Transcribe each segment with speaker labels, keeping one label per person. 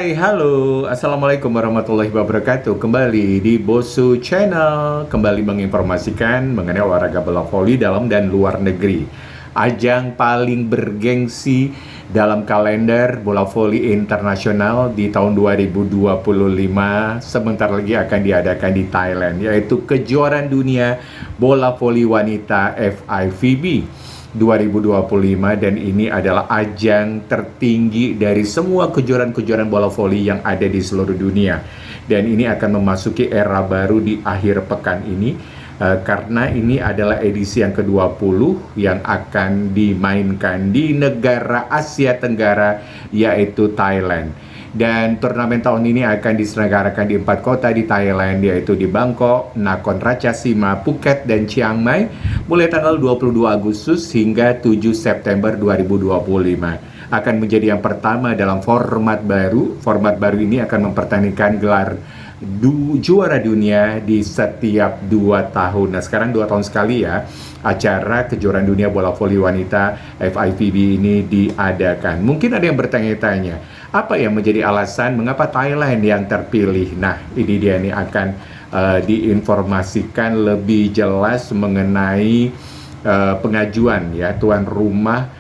Speaker 1: Hai, halo, Assalamualaikum warahmatullahi wabarakatuh. Kembali di Bosu Channel, kembali menginformasikan mengenai olahraga bola voli dalam dan luar negeri. Ajang paling bergengsi dalam kalender bola voli internasional di tahun 2025 sebentar lagi akan diadakan di Thailand, yaitu kejuaraan dunia bola voli wanita FIVB 2025, dan ini adalah ajang tertinggi dari semua kejuaraan-kejuaraan bola voli yang ada di seluruh dunia, dan ini akan memasuki era baru di akhir pekan ini karena ini adalah edisi yang ke-20 yang akan dimainkan di negara Asia Tenggara, yaitu Thailand. Dan turnamen tahun ini akan diselenggarakan di 4 kota di Thailand, yaitu di Bangkok, Nakhon Ratchasima, Phuket, dan Chiang Mai, mulai tanggal 22 Agustus hingga 7 September 2025. Akan menjadi yang pertama dalam format baru. Format baru ini akan mempertandingkan gelar juara dunia di setiap 2 tahun. Nah, sekarang 2 tahun sekali ya acara kejuaraan dunia bola voli wanita FIVB ini diadakan. Mungkin ada yang bertanya-tanya, apa yang menjadi alasan mengapa Thailand yang terpilih? Nah, ini dia nih akan diinformasikan lebih jelas mengenai pengajuan ya tuan rumah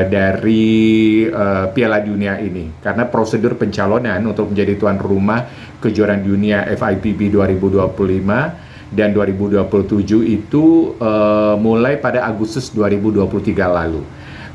Speaker 1: dari Piala Dunia ini, karena prosedur pencalonan untuk menjadi tuan rumah kejuaraan dunia FIVB 2025 dan 2027 itu mulai pada Agustus 2023 lalu.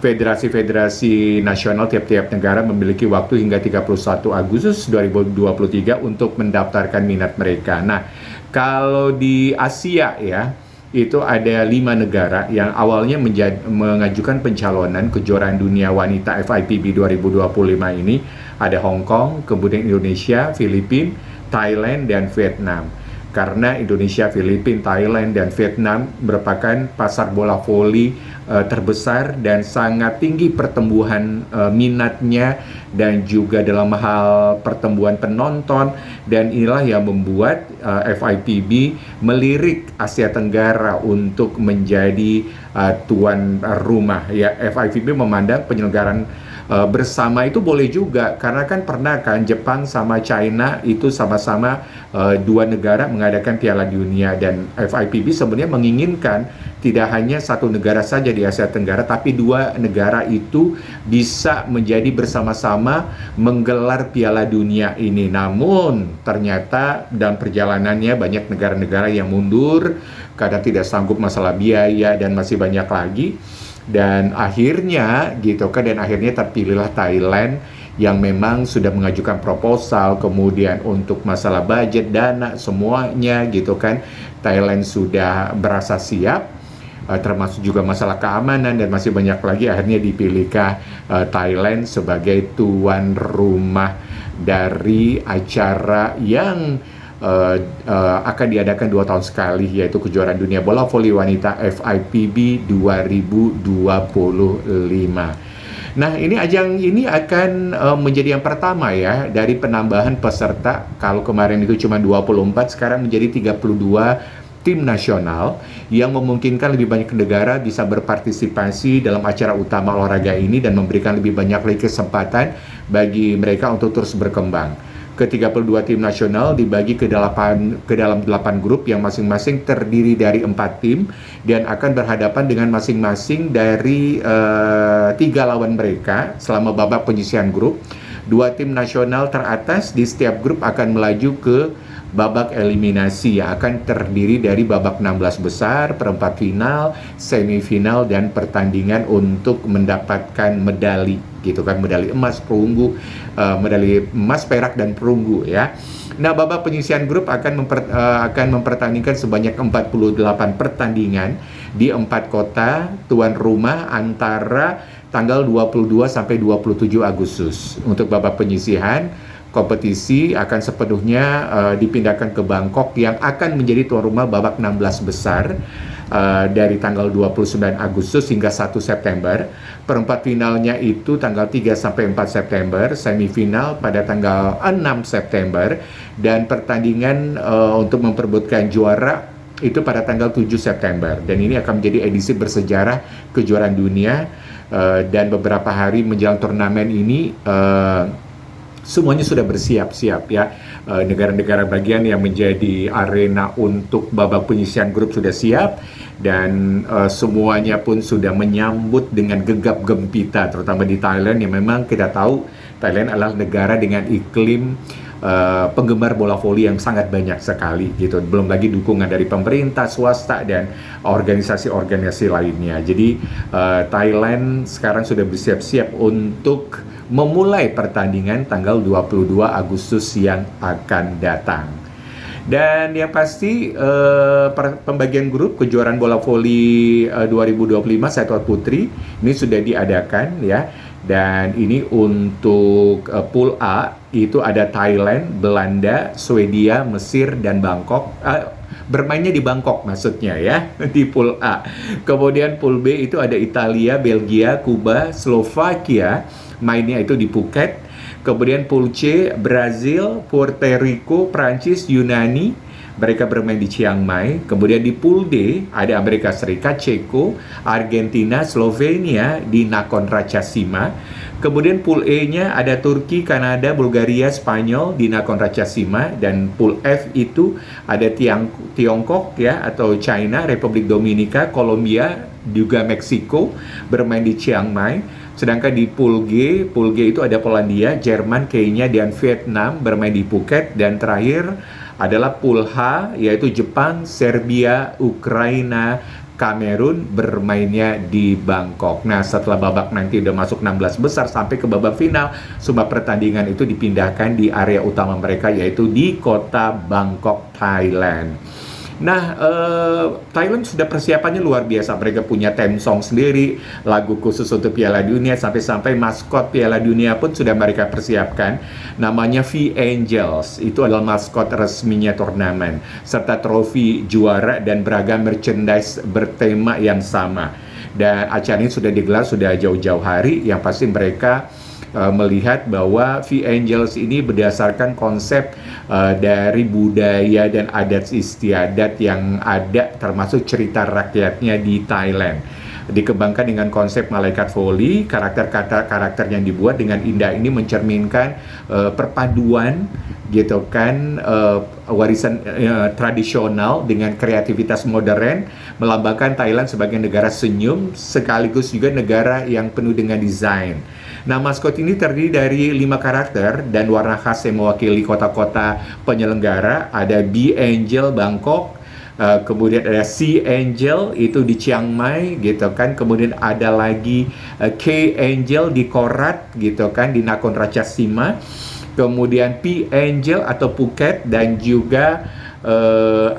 Speaker 1: Federasi-federasi nasional tiap-tiap negara memiliki waktu hingga 31 Agustus 2023 untuk mendaftarkan minat mereka. Nah, kalau di Asia ya, itu ada 5 negara yang awalnya mengajukan pencalonan kejuaraan dunia wanita FIVB 2025 ini. Ada Hong Kong, kemudian Indonesia, Filipina, Thailand, dan Vietnam. Karena Indonesia, Filipina, Thailand, dan Vietnam merupakan pasar bola voli terbesar dan sangat tinggi pertumbuhan minatnya dan juga dalam hal pertumbuhan penonton, dan inilah yang membuat FIVB melirik Asia Tenggara untuk menjadi tuan rumah. Ya, FIVB memandang penyelenggaraan bersama itu boleh juga, karena kan pernah kan Jepang sama China itu sama-sama 2 negara mengadakan Piala Dunia, dan FIVB sebenarnya menginginkan tidak hanya 1 negara saja di Asia Tenggara, tapi 2 negara itu bisa menjadi bersama-sama menggelar Piala Dunia ini. Namun ternyata dalam perjalanannya banyak negara-negara yang mundur karena tidak sanggup masalah biaya dan masih banyak lagi. Dan akhirnya gitu kan, dan akhirnya terpilihlah Thailand yang memang sudah mengajukan proposal, kemudian untuk masalah budget, dana, semuanya gitu kan, Thailand sudah berasa siap, termasuk juga masalah keamanan dan masih banyak lagi. Akhirnya dipilihkah Thailand sebagai tuan rumah dari acara yang akan diadakan 2 tahun sekali, yaitu kejuaraan dunia bola voli wanita FIVB 2025. Nah, ini ajang ini akan menjadi yang pertama ya dari penambahan peserta. Kalau kemarin itu cuma 24, sekarang menjadi 32 tim nasional yang memungkinkan lebih banyak negara bisa berpartisipasi dalam acara utama olahraga ini dan memberikan lebih banyak lagi kesempatan bagi mereka untuk terus berkembang. Ke-32 tim nasional dibagi ke dalam 8 grup yang masing-masing terdiri dari 4 tim dan akan berhadapan dengan masing-masing dari 3 lawan mereka selama babak penyisihan grup. 2 tim nasional teratas di setiap grup akan melaju ke babak eliminasi yang akan terdiri dari babak 16 besar, perempat final, semifinal, dan pertandingan untuk mendapatkan medali gitu kan, medali emas, perunggu, medali emas, perak, dan perunggu ya. Nah, babak penyisihan grup akan mempertandingkan sebanyak 48 pertandingan di 4 kota tuan rumah antara tanggal 22 sampai 27 Agustus. Untuk babak penyisihan, kompetisi akan sepenuhnya dipindahkan ke Bangkok yang akan menjadi tuan rumah babak 16 besar dari tanggal 29 Agustus hingga 1 September. Perempat finalnya itu tanggal 3 sampai 4 September, semifinal pada tanggal 6 September, dan pertandingan untuk memperebutkan juara itu pada tanggal 7 September. Dan ini akan menjadi edisi bersejarah kejuaraan dunia, dan beberapa hari menjelang turnamen ini semuanya sudah bersiap-siap ya. Negara-negara bagian yang menjadi arena untuk babak penyisihan grup sudah siap, dan semuanya pun sudah menyambut dengan gegap gempita, terutama di Thailand yang memang kita tahu Thailand adalah negara dengan iklim penggemar bola voli yang sangat banyak sekali gitu. Belum lagi dukungan dari pemerintah, swasta, dan organisasi-organisasi lainnya. Jadi Thailand sekarang sudah bersiap-siap untuk memulai pertandingan tanggal 22 Agustus yang akan datang. Dan yang pasti pembagian grup kejuaraan bola voli 2025 Satuan Putri ini sudah diadakan ya. Dan ini untuk pool A itu ada Thailand, Belanda, Swedia, Mesir, dan Bangkok. Bermainnya di Bangkok maksudnya ya, di pool A. Kemudian pool B itu ada Italia, Belgia, Kuba, Slovakia, mainnya itu di Phuket. Kemudian pool C, Brazil, Puerto Rico, Prancis, Yunani, mereka bermain di Chiang Mai. Kemudian di pool D ada Amerika Serikat, Ceko, Argentina, Slovenia di Nakhon Ratchasima. Kemudian pool E-nya ada Turki, Kanada, Bulgaria, Spanyol di Nakhon Ratchasima. Dan pool F itu ada Tiongkok ya, atau China, Republik Dominika, Kolombia, juga Meksiko bermain di Chiang Mai. Sedangkan di pool G itu ada Polandia, Jerman, Kenya, dan Vietnam bermain di Phuket. Dan terakhir adalah pool H, yaitu Jepang, Serbia, Ukraina, Kamerun bermainnya di Bangkok. Nah, setelah babak nanti udah masuk 16 besar sampai ke babak final, semua pertandingan itu dipindahkan di area utama mereka, yaitu di kota Bangkok, Thailand. Nah, Thailand sudah persiapannya luar biasa. Mereka punya theme song sendiri, lagu khusus untuk Piala Dunia, sampai-sampai maskot Piala Dunia pun sudah mereka persiapkan. Namanya V-Angels, itu adalah maskot resminya turnamen, serta trofi juara dan beragam merchandise bertema yang sama. Dan acara ini sudah digelar sudah jauh-jauh hari, yang pasti mereka melihat bahwa V-Angels ini berdasarkan konsep dari budaya dan adat istiadat yang ada, termasuk cerita rakyatnya di Thailand. Dikembangkan dengan konsep malaikat voli, karakter yang dibuat dengan indah ini mencerminkan perpaduan gitu kan, warisan tradisional dengan kreativitas modern, melambangkan Thailand sebagai negara senyum sekaligus juga negara yang penuh dengan desain. Nah, maskot ini terdiri dari 5 karakter dan warna khas yang mewakili kota-kota penyelenggara. Ada B Angel Bangkok, kemudian ada C Angel itu di Chiang Mai gitu kan, kemudian ada lagi K Angel di Korat gitu kan, di Nakhon Ratchasima, kemudian P Angel atau Phuket, dan juga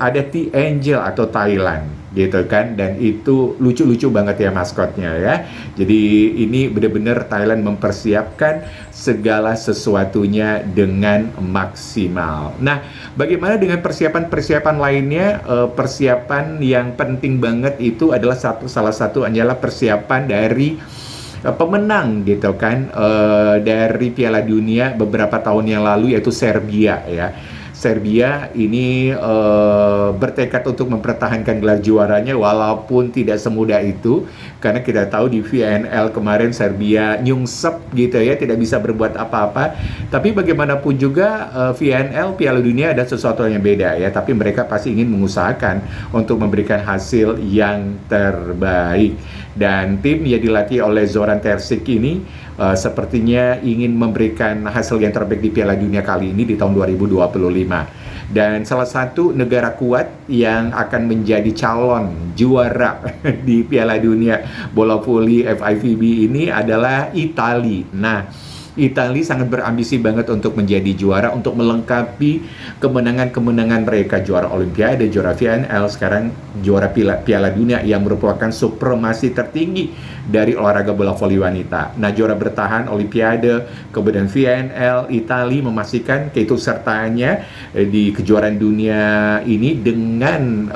Speaker 1: ada T Angel atau Thailand gitu kan. Dan itu lucu-lucu banget ya maskotnya ya. Jadi ini benar-benar Thailand mempersiapkan segala sesuatunya dengan maksimal. Nah, bagaimana dengan persiapan-persiapan lainnya? Persiapan yang penting banget itu adalah salah satu adalah persiapan dari pemenang gitu kan, dari Piala Dunia beberapa tahun yang lalu, yaitu Serbia ya. Serbia ini bertekad untuk mempertahankan gelar juaranya walaupun tidak semudah itu, karena kita tahu di VNL kemarin Serbia nyungsep gitu ya, tidak bisa berbuat apa-apa. Tapi bagaimanapun juga VNL Piala Dunia ada sesuatu yang beda ya, tapi mereka pasti ingin mengusahakan untuk memberikan hasil yang terbaik. Dan tim yang dilatih oleh Zoran Terzic ini sepertinya ingin memberikan hasil yang terbaik di Piala Dunia kali ini di tahun 2025. Dan salah satu negara kuat yang akan menjadi calon juara di Piala Dunia bola voli FIVB ini adalah Italia. Nah, Italia sangat berambisi banget untuk menjadi juara, untuk melengkapi kemenangan-kemenangan mereka, juara Olimpiade, juara VNL, sekarang juara Piala Dunia yang merupakan supremasi tertinggi dari olahraga bola voli wanita. Nah, juara bertahan Olimpiade, kemudian VNL, Italia memastikan keikutsertaannya di kejuaraan dunia ini dengan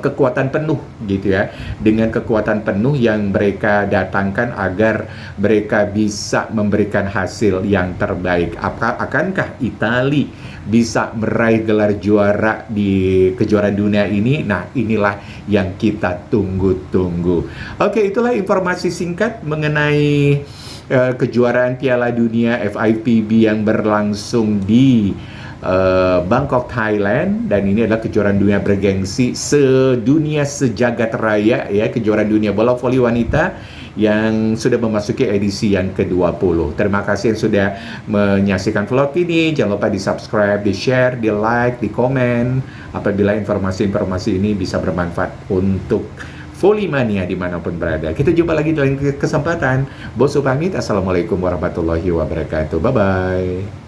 Speaker 1: kekuatan penuh gitu ya, dengan kekuatan penuh yang mereka datangkan agar mereka bisa memberikan hasil yang terbaik. Akankah Italia bisa meraih gelar juara di kejuaraan dunia ini? Nah, inilah yang kita tunggu-tunggu. Oke, itulah informasi singkat mengenai kejuaraan Piala Dunia FIVB yang berlangsung di Bangkok, Thailand, dan ini adalah kejuaraan dunia bergengsi sedunia sejagat raya ya, kejuaraan dunia bola voli wanita yang sudah memasuki edisi yang ke-20. Terima kasih yang sudah menyaksikan vlog ini. Jangan lupa di-subscribe, di-share, di-like, di-komen apabila informasi-informasi ini bisa bermanfaat untuk Voli Mania dimanapun berada. Kita jumpa lagi dalam kesempatan. Bosu pamit. Assalamualaikum warahmatullahi wabarakatuh. Bye-bye.